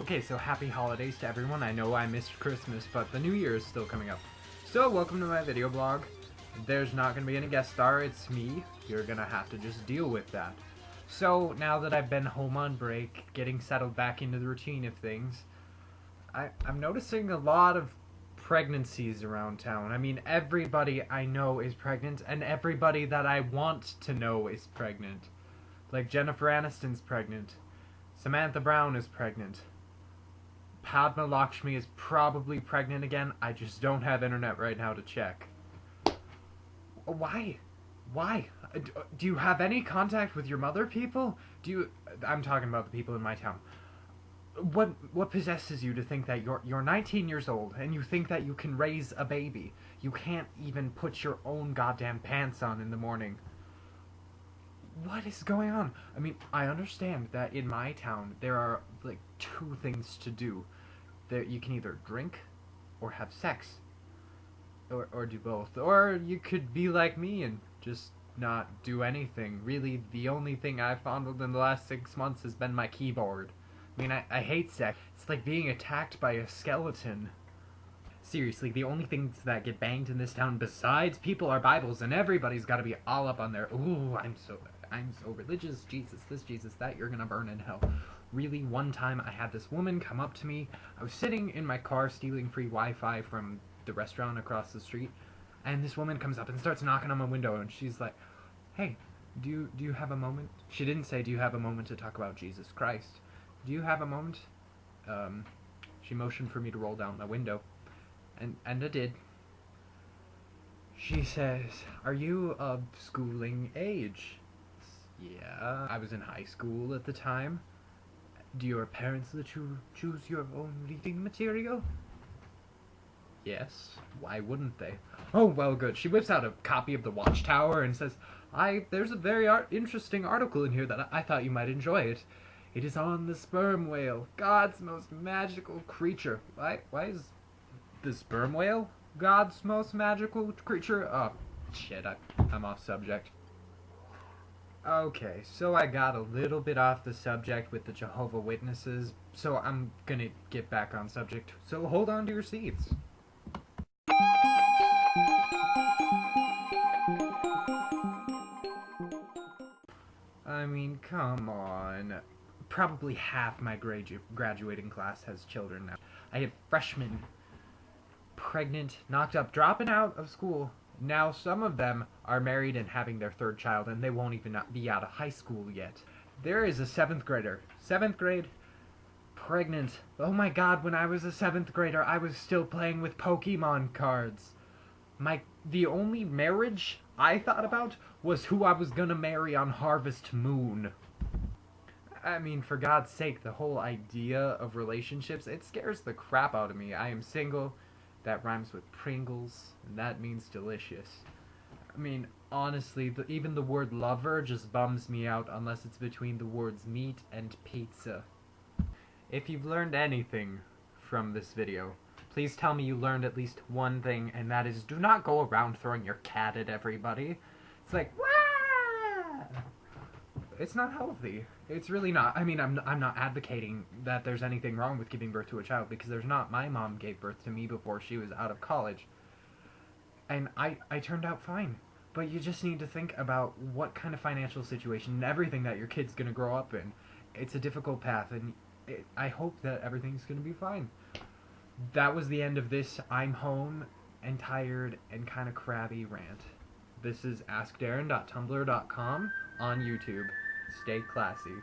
Okay, so happy holidays to everyone. I know I missed Christmas, but the New Year is still coming up. So, welcome to my video blog. There's not going to be any guest star, it's me. You're going to have to just deal with that. So, now that I've been home on break, getting settled back into the routine of things, I'm noticing a lot of pregnancies around town. I mean, everybody I know is pregnant, and everybody that I want to know is pregnant. Like, Jennifer Aniston's pregnant. Samantha Brown is pregnant. Padma Lakshmi is probably pregnant again. I just don't have internet right now to check. Why? Why? Do you have any contact with your mother, people? I'm talking about the people in my town. What possesses you to think that you're 19 years old and you think that you can raise a baby? You can't even put your own goddamn pants on in the morning. What is going on? I mean, I understand that in my town there are like two things to do. You can either drink or have sex. Or do both. Or you could be like me and just not do anything. Really, the only thing I've fondled in the last 6 months has been my keyboard. I mean, I hate sex. It's like being attacked by a skeleton. Seriously, the only things that get banged in this town besides people are Bibles, and everybody's gotta be all up on their, ooh, I'm so religious, Jesus this, Jesus that, you're gonna burn in hell. Really, one time I had this woman come up to me. I was sitting in my car stealing free Wi-Fi from the restaurant across the street, and this woman comes up and starts knocking on my window, and she's like, hey, do you have a moment? She didn't say, do you have a moment to talk about Jesus Christ? Do you have a moment? She motioned for me to roll down my window, and I did. She says, are you of schooling age? Yeah, I was in high school at the time. Do your parents let you choose your own reading material? Yes, why wouldn't they? Oh, well, good. She whips out a copy of the Watchtower and says, there's a very interesting article in here that I thought you might enjoy it. It is on the sperm whale, God's most magical creature. Why is the sperm whale God's most magical creature? Oh, shit, I'm off subject. Okay, so I got a little bit off the subject with the Jehovah Witnesses, so I'm gonna get back on subject. So hold on to your seats. I mean, come on. Probably half my graduating class has children now. I have freshmen, pregnant, knocked up, dropping out of school. Now some of them are married and having their third child, and they won't even be out of high school yet. There is a 7th grader. 7th grade, pregnant. Oh my god, when I was a 7th grader, I was still playing with Pokemon cards. The only marriage I thought about was who I was gonna marry on Harvest Moon. I mean, for God's sake, the whole idea of relationships, it scares the crap out of me. I am single. That rhymes with Pringles, and that means delicious. I mean, honestly, even the word lover just bums me out unless it's between the words meat and pizza. If you've learned anything from this video, please tell me you learned at least one thing, and that is do not go around throwing your cat at everybody. It's like, wah! It's not healthy. It's really not. I mean, I'm not advocating that there's anything wrong with giving birth to a child, because there's not. My mom gave birth to me before she was out of college. And I turned out fine. But you just need to think about what kind of financial situation and everything that your kid's going to grow up in. It's a difficult path, and I hope that everything's going to be fine. That was the end of this I'm home and tired and kind of crabby rant. This is AskDarren.tumblr.com on YouTube. Stay classy.